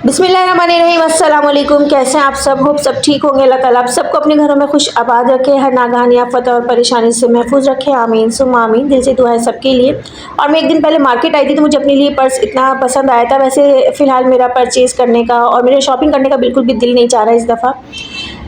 बिस्मिल्लाहिर्रहमानिर्रहीम। अस्सलाम वालेकुम। कैसे हैं आप सब? होप सब ठीक होंगे। अल्लाह ताला आप सबको अपने घरों में खुश आबाद रखे, हर नागहानी आफत और परेशानी से महफूज रखे। आमीन सुम्मा आमीन। दिल से दुआ है सबके लिए। और मैं एक दिन पहले मार्केट आई थी तो मुझे अपने लिए पर्स इतना पसंद आया था। वैसे फ़िलहाल मेरा परचेज़ करने का और मेरे शॉपिंग करने का बिल्कुल भी दिल नहीं चाह रहा है इस दफ़ा।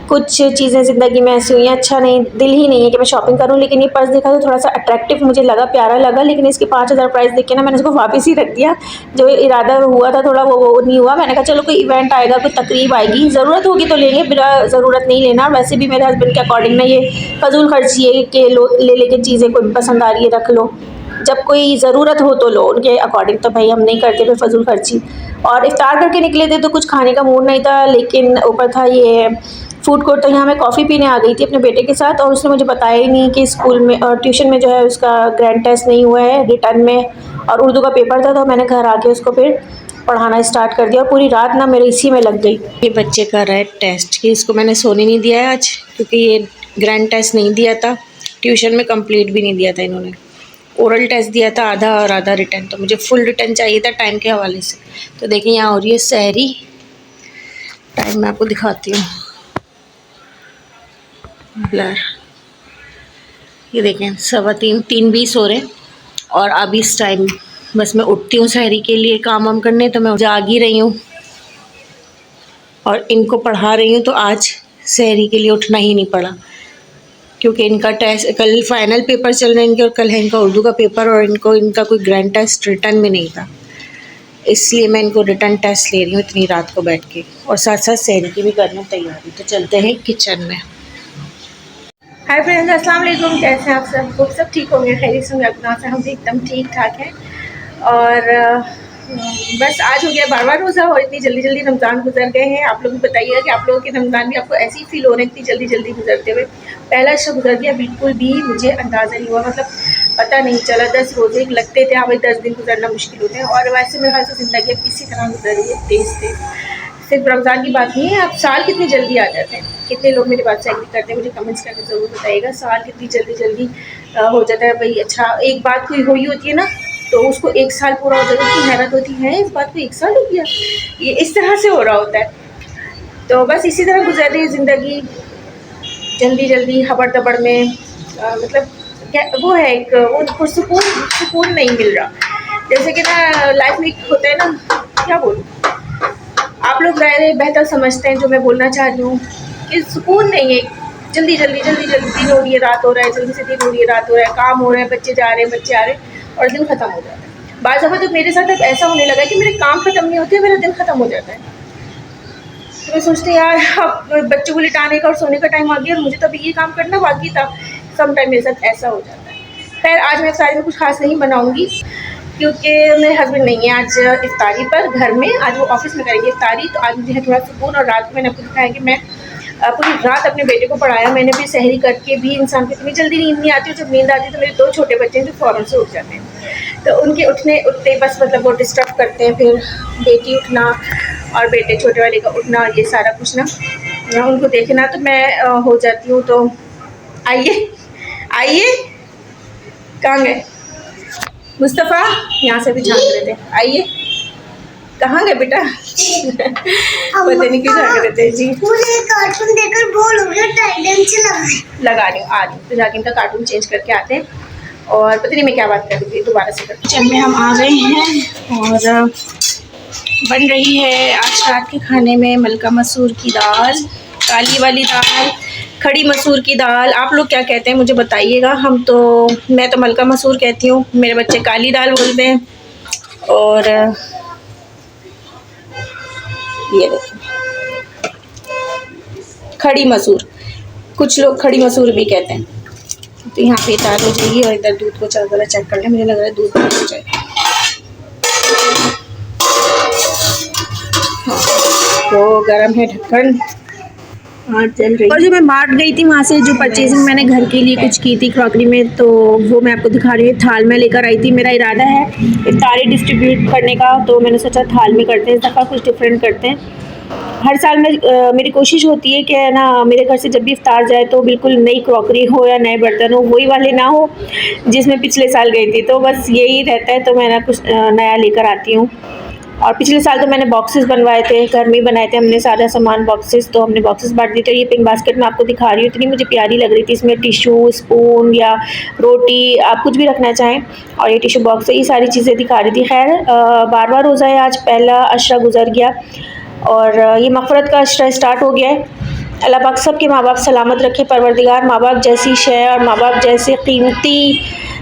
कुछ चीज़ें ज़िंदगी में ऐसी हुई हैं, अच्छा नहीं, दिल ही नहीं है कि मैं शॉपिंग करूँ। लेकिन ये पर्स देखा तो थोड़ा-सा अट्रैक्टिव मुझे लगा, प्यारा लगा, लेकिन इसके 5000 प्राइस देख के ना मैंने इसको वापस ही रख दिया। जो इरादा हुआ था थोड़ा वो नहीं हुआ। मैंने कहा चलो कोई इवेंट आएगा, कोई तकरीब आएगी, ज़रूरत होगी तो लेंगे, बिना ज़रूरत नहीं लेना। वैसे भी मेरे हस्बैंड के अकॉर्डिंग ना ये फ़ज़ूल खर्ची है कि लो ले के चीज़ें कोई पसंद आ रही है रख लो, जब कोई ज़रूरत हो तो लो। उनके अकॉर्डिंग तो भाई हम नहीं करते फिर फ़ज़ूल खर्ची। और इफ्तार करके निकले थे तो कुछ खाने का मूड नहीं था, लेकिन ऊपर था ये फूड कोर्ट। तो यहाँ मैं कॉफ़ी पीने आ गई थी अपने बेटे के साथ और उसने मुझे बताया ही नहीं कि स्कूल में ट्यूशन में जो है उसका ग्रैंड टेस्ट नहीं हुआ है रिटर्न में, और उर्दू का पेपर था। तो मैंने घर आके उसको फिर पढ़ाना स्टार्ट कर दिया और पूरी रात ना मेरे इसी में लग गई। ये बच्चे का रहा है टेस्ट कि इसको मैंने सोने नहीं दिया है आज, क्योंकि ये ग्रैंड टेस्ट नहीं दिया था ट्यूशन में, कंप्लीट भी नहीं दिया था इन्होंने। ओरल टेस्ट दिया था आधा और आधा रिटर्न, तो मुझे फुल रिटर्न चाहिए था टाइम के हवाले से। तो देखिए यहाँ हो रही है सहरी, टाइम मैं आपको दिखाती हूँ ब्लर। ये देखें 3:15 3:20 हो रहे और अब इस टाइम बस मैं उठती हूँ सहरी के लिए काम वाम करने, तो मैं जाग ही रही हूँ और इनको पढ़ा रही हूँ। तो आज सहरी के लिए उठना ही नहीं पड़ा, क्योंकि इनका टेस्ट कल फाइनल पेपर चल रहे हैं इनके, और कल है इनका उर्दू का पेपर, और इनका कोई ग्रैंड टेस्ट रिटर्न में नहीं था, इसलिए मैं इनको रिटर्न टेस्ट ले रही हूँ इतनी रात को बैठ के, और साथ साथ सहरी की भी करने तैयारी। तो चलते हैं किचन में। हाय फ्रेंड्स, अस्सलाम वालेकुम। कैसे हैं आप सब? खूब सब ठीक होंगे, खैरियत से होंगे। अपना से हम भी एकदम ठीक ठाक हैं। और बस आज हो गया 12वां रोज़ा और इतनी जल्दी जल्दी रमज़ान गुजर गए हैं। आप लोग भी बताइएगा कि आप लोगों के रमज़ान भी आपको ऐसे ही फील हो रहे हैं इतनी जल्दी जल्दी गुजरते हुए? पहला शब गुजर गया, बिल्कुल भी मुझे अंदाज़ा नहीं हुआ, मतलब पता नहीं चला। 10 रोज़े लगते थे, हाँ भाई 10 दिन गुजरना मुश्किल होते हैं, और वैसे मेरे ख्याल से ज़िंदगी अब इसी तरह गुजर रही है, तेज़ तेज़। सिर्फ रमज़ान की बात नहीं है, अब साल कितनी जल्दी आ जाते हैं। कितने लोग मेरी बात से एग्री करते हैं, मुझे कमेंट्स करके ज़रूर बताइएगा। साल कितनी जल्दी जल्दी हो जाता है भाई। अच्छा, एक बात कोई हुई होती है ना तो उसको 1 साल पूरा हो जाता है, इतनी हैरत होती है इस बात को 1 साल हो गया, ये इस तरह से हो रहा होता है। तो बस इसी तरह गुजर रही है ज़िंदगी, जल्दी जल्दी हबड़ दबड़ में। मतलब क्या वो है एक वो सुकून नहीं मिल रहा। जैसे कि ना लाइफ में होता है ना, क्या बोलूँ, आप लोग ज़्यादा बेहतर समझते हैं जो मैं बोलना चाह रही हूँ, कि सुकून नहीं है। जल्दी जल्दी जल्दी जल्दी दिन हो रही है, रात हो रहा है, जल्दी से दिन हो रही है, रात हो रहा है, काम हो रहा है, बच्चे जा रहे हैं, बच्चे आ रहे हैं, और दिन ख़त्म हो जाता है। बाज़ दफ़ा तो मेरे साथ अब ऐसा होने लगा है कि मेरे काम ख़त्म नहीं होते, मेरा दिन ख़त्म हो जाता है। तो मैं सोचती यार अब बच्चों को लिटाने का और सोने का टाइम आ गया और मुझे तो अभी ये काम करना बाकी था। सम टाइम मेरे साथ ऐसा हो जाता है। खैर आज मैं इफ्तारी में कुछ खास नहीं बनाऊँगी, क्योंकि मेरे हस्बैंड नहीं है आज इफ्तारी पर घर में, आज वो ऑफिस में करेंगे इफ्तारी। तो आज मुझे है थोड़ा सुकून। और रात को मैंने आपको दिखाया कि मैं पूरी रात अपने बेटे को पढ़ाया मैंने। फिर सहरी करके भी इंसान को इतनी जल्दी नींद नहीं आती, जब नींद आती है तो मेरे 2 छोटे बच्चे हैं जो फ़ौरन से उठ जाते हैं, तो उनके उठते बस मतलब वो डिस्टर्ब करते हैं। फिर बेटी उठना और बेटे छोटे वाले का उठना, ये सारा कुछ ना उनको देखना, तो मैं हो जाती हूँ। तो आइए आइए, कहाँ गए मुस्तफ़ा? यहाँ से भी झाँक रहे थे, आइए। कहाँ गए बेटा? पता नहीं क्यों झाँक रहे थे जी। मुझे कार्टून देखकर बोर हो गया, टाइडेंस लगा रही हूँ। आ रही हूँ तो जाके इनका कार्टून चेंज करके आते हैं। और पता नहीं मैं क्या बात कर रही थी, दोबारा से करते। किचन में हम आ गए हैं और बन रही है आज रात के खाने में मलका मसूर की दाल, काली वाली दाल, खड़ी मसूर की दाल। आप लोग क्या कहते हैं मुझे बताइएगा। मैं तो मलका मसूर कहती हूँ, मेरे बच्चे काली दाल बोलते हैं। और ये देखिए खड़ी मसूर, कुछ लोग खड़ी मसूर भी कहते हैं। तो यहाँ पे दाल हो जाएगी और इधर दूध को ज़रा चेक कर लें, मुझे लग रहा है दूध गर्म हो जाए। हाँ तो गर्म है ढक्कन, चल रही। और जो मैं मार्ट गई थी वहाँ से जो परचेजिंग मैंने घर के लिए कुछ की थी क्रॉकरी में, तो वो मैं आपको दिखा रही हूँ। थाल में लेकर आई थी, मेरा इरादा है इफ्तारी डिस्ट्रीब्यूट करने का, तो मैंने सोचा थाल में करते हैं, इस दफ़ा कुछ डिफरेंट करते हैं। हर साल में मेरी कोशिश होती है कि ना मेरे घर से जब भी इफ्तार जाए तो बिल्कुल नई क्रॉकरी हो या नए बर्तन हो, वही वाले ना हो जिसमें पिछले साल गई थी। तो बस यही रहता है, तो मैं ना कुछ नया लेकर आती हूँ। और पिछले साल तो मैंने बॉक्सेस बनवाए थे, घर में बनाए थे हमने सारा सामान बॉक्सेस, तो हमने बॉक्सेस बांट दिए थे। ये पिंक बास्केट मैं आपको दिखा रही हूँ, इतनी मुझे प्यारी लग रही थी। इसमें टिशू, स्पून या रोटी आप कुछ भी रखना चाहें, और ये टिशू बॉक्स है, ये सारी चीज़ें दिखा रही थी। खैर 12वां रोज़ा है, आज पहला अशरा गुजर गया और ये मग़फ़िरत का अशरा स्टार्ट हो गया है। अल्लाह पाक सब के माँ बाप सलामत रखे। परवरदिगार माँ बाप जैसी शय और माँ बाप जैसे कीमती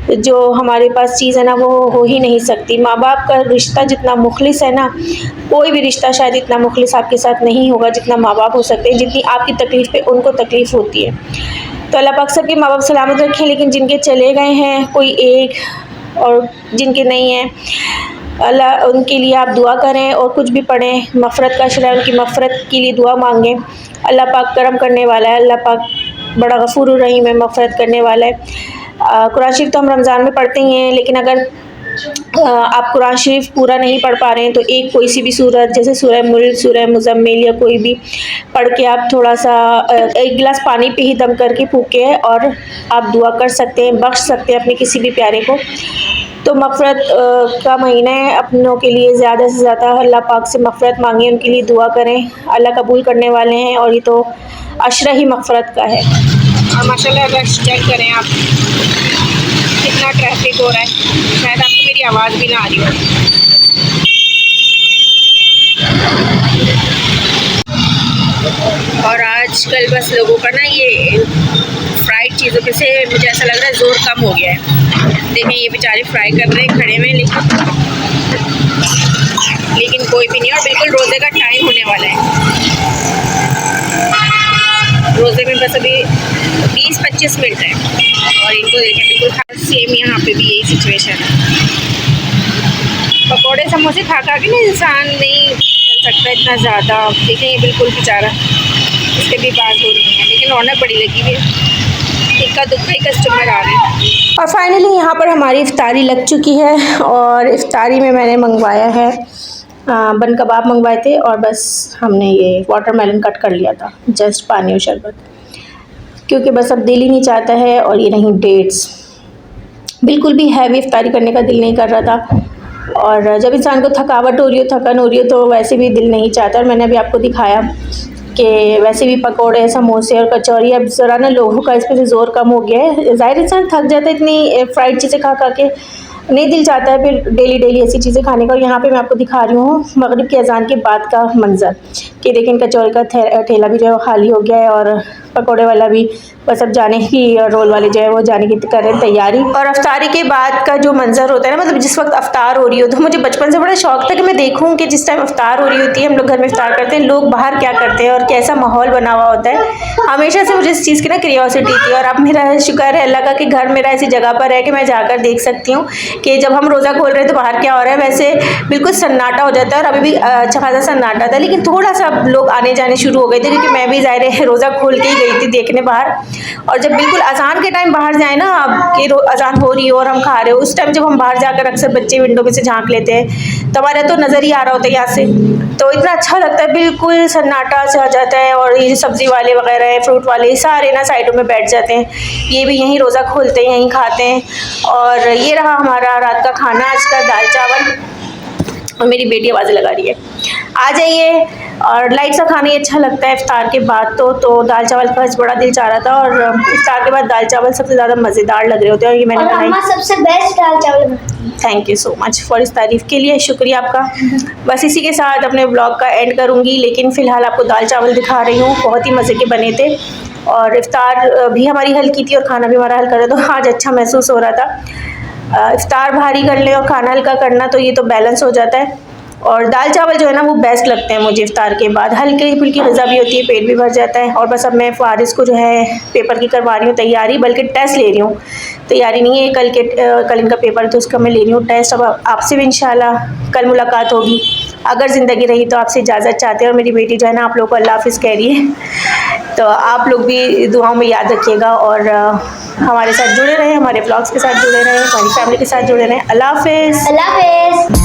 जो हमारे पास चीज़ है ना, वो हो ही नहीं सकती। माँ बाप का रिश्ता जितना मुखलिस है ना, कोई भी रिश्ता शायद इतना मुखलिस आपके साथ नहीं होगा जितना माँ बाप हो सकते हैं। जितनी आपकी तकलीफ़ पे उनको तकलीफ़ होती है। तो अल्लाह पाक सब के माँ बाप सलामत रखें। लेकिन जिनके चले गए हैं कोई एक, और जिनके नहीं हैं, अल्लाह उनके लिए आप दुआ करें और कुछ भी पढ़ें। मग़फ़िरत का अशरा, उनकी मग़फ़िरत के लिए दुआ मांगें। अल्लाह पाक करम करने वाला है, अल्लाह पाक बड़ा गफ़ूर रहीम है, मग़फ़िरत करने वाला है। कुरान शरीफ तो हम रमज़ान में पढ़ते ही हैं, लेकिन अगर आप कुरान शरीफ पूरा नहीं पढ़ पा रहे हैं तो एक कोई सी भी सूरत, जैसे सूरह मुल्क, सूरह मुज़म्मिल या कोई भी पढ़ के आप थोड़ा सा एक गिलास पानी पे ही दम करके फूके और आप दुआ कर सकते हैं, बख्श सकते हैं अपने किसी भी प्यारे को। तो मग़फ़िरत का महीना है, अपनों के लिए ज़्यादा से ज़्यादा अल्लाह पाक से मग़फ़िरत मांगें, उनके लिए दुआ करें, अल्लाह कबूल करने वाले हैं। और ये तो अशरा ही मग़फ़िरत का है। और माशाल्लाह अगर चेक करें आप, कितना ट्रैफिक हो रहा है, शायद आपको मेरी आवाज़ भी ना आ रही हो। और आजकल बस लोगों का ना ये फ्राइड चीज़ों पे से मुझे ऐसा लग रहा है ज़ोर कम हो गया है। देखें ये बेचारे फ्राई कर रहे हैं खड़े में, लेकिन कोई भी नहीं। और बिल्कुल रोज़े का टाइम होने वाला है, रोज़े में बस अभी 20-25 मिनट है और इनको देखें बिल्कुल सेम यहाँ पे भी यही सिचुएशन है। पकौड़े समोसे खा खा के ना इंसान नहीं चल सकता इतना ज़्यादा। देखें ये बिल्कुल बेचारा, इसके भी बात हो रही है, लेकिन रौनक बड़ी लगी हुई है, इक्का दुक्का ही कस्टमर आ रहे हैं। और फाइनली यहाँ पर हमारी इफ्तारी लग चुकी है और इफ्तारी में मैंने मंगवाया है बन कबाब मंगवाए थे, और बस हमने ये वाटरमेलन कट कर लिया था, जस्ट पानी और शरबत, क्योंकि बस अब दिल ही नहीं चाहता है। और ये नहीं डेट्स, बिल्कुल भी हैवी इफ्तारी करने का दिल नहीं कर रहा था। और जब इंसान को थकावट हो रही हो, थकन हो रही हो, तो वैसे भी दिल नहीं चाहता। और मैंने अभी आपको दिखाया कि वैसे भी पकोड़े, समोसे और कचौरी, अब ज़रा ना लोगों का इस पर से ज़ोर कम हो गया है। ज़ाहिर इंसान थक जाता है इतनी फ्राइड चीज़ें खा खा के, नहीं दिल चाहता है फिर डेली डेली ऐसी चीज़ें खाने का। और यहाँ पे मैं आपको दिखा रही हूँ मगरिब की अजान के बाद का मंज़र, कि देखें कचौरी का ठेला भी जो है वो खाली हो गया है, और पकोड़े वाला भी बस अब जाने की, और रोल वाले जो है वो जाने की कर रहे हैं तैयारी। और अफ्तारी के बाद का जो मंज़र होता है ना, मतलब जिस वक्त अफ्तार हो रही हो, तो मुझे बचपन से बड़ा शौक था कि मैं देखूँ कि जिस टाइम अफ्तार हो रही होती है, हम लोग घर में इफ्तार करते हैं, लोग बाहर क्या करते हैं और कैसा माहौल बना हुआ होता है। हमेशा से मुझे इस चीज़ की ना क्यूरियोसिटी थी, और अब मेरा शुक्र है अल्लाह का कि घर मेरा ऐसी जगह पर है कि मैं जाकर देख सकती हूँ कि जब हम रोज़ा खोल रहे हैं तो बाहर क्या हो रहा है। वैसे बिल्कुल सन्नाटा हो जाता है, और अभी भी अच्छा खासा सन्नाटा था, लेकिन थोड़ा सा लोग आने जाने शुरू हो गए थे, क्योंकि मैं भी ज़ाहिर है रोज़ा खोल के ही गई थी देखने बाहर। और जब बिल्कुल अजान के टाइम बाहर जाए ना, अब कि अजान हो रही हो और हम खा रहे हो, उस टाइम जब हम बाहर जाकर अक्सर बच्चे विंडो में से झांक लेते हैं, तो हमारा तो नज़र ही आ रहा होता है यहाँ से, तो इतना अच्छा लगता है, बिल्कुल सन्नाटा से आ जाता है। और ये सब्ज़ी वाले वगैरह है, फ्रूट वाले, सारे ना साइडों में बैठ जाते हैं, ये भी यहीं रोज़ा खोलते हैं, यहीं खाते हैं। और ये रहा हमारा रात का खाना आज का, दाल चावल। और मेरी बेटी आवाज़ें लगा रही है, आ जाइए। और लाइट सा खाना ही अच्छा लगता है इफ्तार के बाद तो दाल चावल का बड़ा दिल चाह रहा था, और इफ्तार के बाद दाल चावल सबसे ज़्यादा मज़ेदार लग रहे होते हैं। और ये मैंने बनाई, सबसे बेस्ट दाल चावल। Thank you so much for इस तारीफ़ के लिए, शुक्रिया आपका। बस इसी के साथ अपने ब्लॉग का एंड करूँगी, लेकिन फ़िलहाल आपको दाल चावल दिखा रही हूँ, बहुत ही मज़े के बने थे। और इफ्तार भी हमारी हल्की थी और खाना भी हमारा हल्का था, तो आज अच्छा महसूस हो रहा था। इफ्तार भारी कर ले और खाना हल्का करना, तो ये तो बैलेंस हो जाता है। और दाल चावल जो है ना वो बेस्ट लगते हैं मुझे इफ्तार के बाद, हल्की फुल्की ग़िज़ा भी होती है, पेट भी भर जाता है। और बस अब मैं फ़ारिज़ को जो है पेपर की करवा रही हूँ तैयारी, बल्कि टेस्ट ले रही हूँ, तैयारी नहीं है, कल इनका पेपर है तो उसका मैं ले रही हूँ टेस्ट। अब आपसे भी इंशाल्लाह कल मुलाकात होगी, अगर ज़िंदगी रही तो आपसे इजाज़त चाहते हैं। और मेरी बेटी जो है ना आप लोग को अल्लाह हाफ़िज़ कह रही है, तो आप लोग भी दुआओं में याद रखिएगा, और हमारे साथ जुड़े रहें, हमारे ब्लॉग्स के साथ जुड़े रहें, हमारी फैमिली के साथ जुड़े रहें। अल्लाह हाफ़िज़। अल्लाह हाफ़िज़।